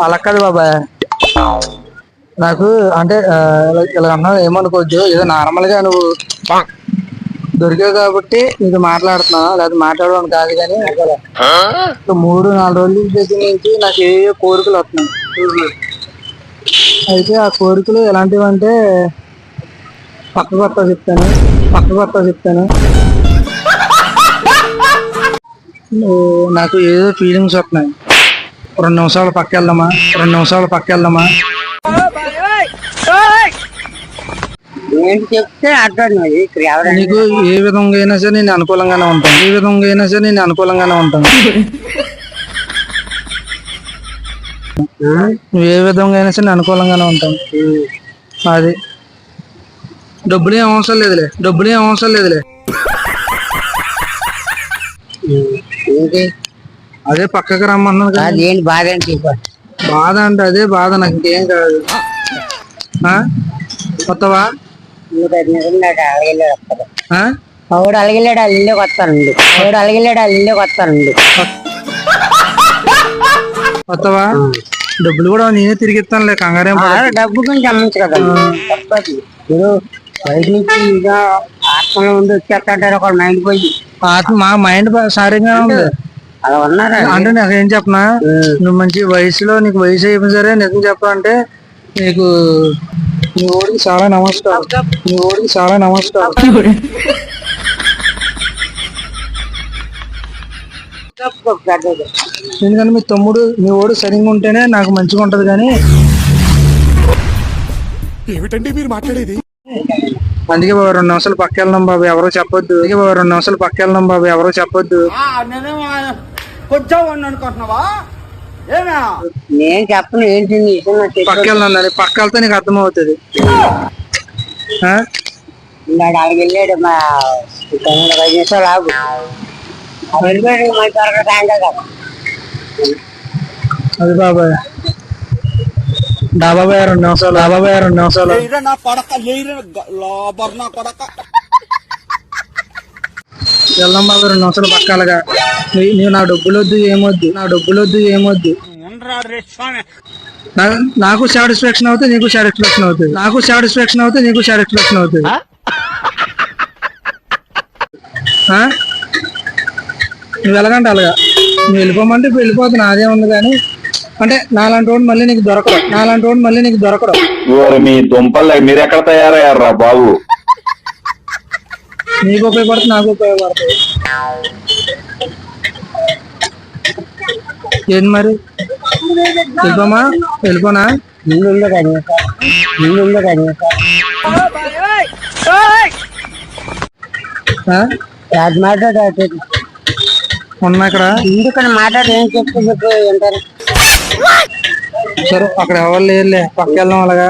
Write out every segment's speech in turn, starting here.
అలా కాదు బాబాయ్, నాకు అంటే ఇలా అన్నా ఏమనుకోవద్దు, ఏదో నార్మల్ గా నువ్వు దొరికావు కాబట్టి నీకు మాట్లాడుతున్నా, లేదా మాట్లాడడం కాదు. కానీ 3-4 రోజుల దగ్గర నుంచి నాకు ఏ కోరికలు వస్తున్నాయి. అయితే ఆ కోరికలు ఎలాంటివి అంటే పక్క చెప్తాను. నాకు ఏదో ఫీలింగ్స్ వస్తున్నాయి. 2 నిమిషాలు పక్క వెళ్దామా ఏంటి చెప్తే అర్థం నీకు ఏ విధంగా అయినా సరే నేను అనుకూలంగానే ఉంటాను. నువ్వు ఏ విధంగా అయినా సరే అనుకూలంగానే ఉంటాను. అది డబ్బులు ఏం అవసరం లేదులే. అదే పక్కకి రమ్మన్నాను. ఏంటి బాధ అంటే బాధ అంటే అదే బాధ, నాకు ఇంకేం కాదు. కొత్తవా పౌడు అలగిల్లాడు వాళ్ళ ఇల్లుకి వస్తానండి. కొత్తవా డబ్బులు కూడా నేనే తిరిగి ఇస్తానులే, కంగారేం. డబ్బు కొంచెం అమ్మచ్చు కదా, తప్పదు. ఇప్పుడు బయట నుంచి ఇంకా ఆత్మలో ఉండి వచ్చేస్తాంటారు ఒక మైండ్ పోయి. మా మైండ్ సరిగ్గా ఉంది. అలా ఉన్నారా అంటే నాకేం చెప్పనా, నువ్వు మంచి వయసులో, నీకు వయసు అయిపోయింది సరే, నిజం చెప్పాలంటే నీకు నీ ఓడికి చాలా నమస్కారం. ఎందుకంటే మీ ఓడు సరిగ్గా ఉంటేనే నాకు మంచిగా ఉంటది. కానీ ఏమిటండి మీరు మాట్లాడేది? అందుకే బాబు 2 నిమిషాలు పక్క వెళ్దాం బాబు, ఎవరో చెప్పొద్దు. నేను చెప్పను ఏంటి పక్క వెళ్దాం, పక్క వెళ్తే నీకు అర్థమవుతుంది. అక్కడికి వెళ్ళాడు మా 5 నిమిషాలు ఆగు. అది బాబాయ్ డాబాబాయ్ 2 నిమిషాలు. వెళ్దాం బాబు 2 నిమిషాలు పక్కాలుగా. నువ్వు నా డబ్బులు వద్దు, ఏమొద్దు. నాకు సాటిస్ఫాక్షన్ అవుతుంది, నీకు సాటిస్ఫాక్షన్ అవుతుంది. నువ్వు ఎలాగంటే అలాగా, నువ్వు వెళ్ళిపోమంటే వెళ్ళిపోతుంది, నాదే ఉంది. కానీ అంటే నాలాంటి వాడు మళ్ళీ నీకు దొరకడం. మీ దుంపలు మీరు ఎక్కడ తయారయ్యారా బాబు? నీకు ఉపయోగపడుతుంది, నాకు ఉపయోగపడుతుంది. ఏంటి మరి, వెళ్ళిపోనా? మాట్లాడారు ఉన్నా ఇక్కడ ఎందుకని మాట్లాడి ఏం చెప్తే అంటారు. సరే అక్కడ ఎవరు లేరులే, పక్క వెళ్దాం అలాగా.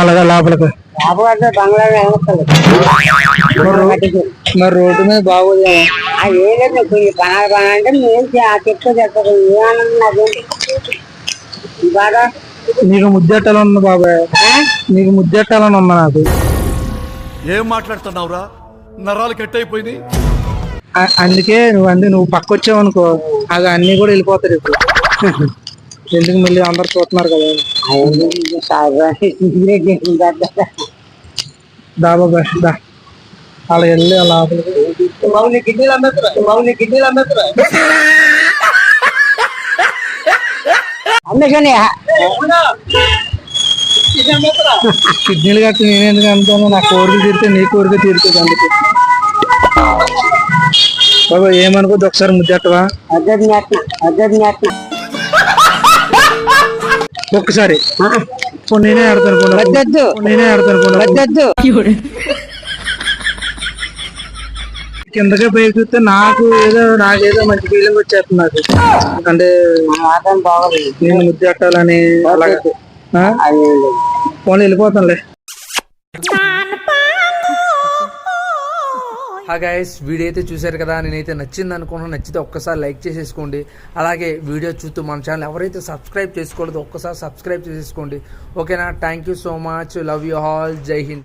అలాగా లోపలికి. మరి రోడ్డు మీద బాగోదు. ఏలేదు పని అంటే మేము చెప్తే ఏమన్నా బాగా నీకు ముద్దెట్టాలని ఉంది బాబాయ్, నాకు. ఏం మాట్లాడుతున్నావురా? నరాలు కట్ అయిపోయింది. అందుకే నువ్వు పక్క వచ్చావు అనుకో, అది అన్ని కూడా వెళ్ళిపోతారు ఇప్పుడు. ఎందుకు మళ్ళీ అందరు చూస్తున్నారు కదా. దా బాబాయ్ దా, అలా వెళ్ళి అలా అందుకని కిడ్నీలు కట్టి నేను ఎందుకు అమ్ముతాను, నా కోరిక తీరితే నీ కోరిక తీరుతుంది. అందుకే బాబా ఏమనుకోద్దు, ఒకసారి ముద్దెట్టవా? ఒక్కసారి నేనే ఆడతాను. కిందకే పైకి చూస్తే నాకేదో మంచి ఫీలింగ్ వచ్చేస్తుంది నాకు. అంటే నేను ముద్దెట్టాలని అలాగే ఫోన్ వెళ్ళిపోతానులే. గైస్ వీడియో అయితే చూశారు కదా, నేనైతే నచ్చింది అనుకున్నాను. నచ్చితే ఒక్కసారి లైక్ చేసేసుకోండి. అలాగే వీడియో చూస్తూ మన ఛానల్ ఎవరైతే సబ్స్క్రైబ్ చేసుకోలేదో ఒక్కసారి సబ్స్క్రైబ్ చేసేసుకోండి. ఓకేనా? Thank you so much. Love you all. జై హింద్.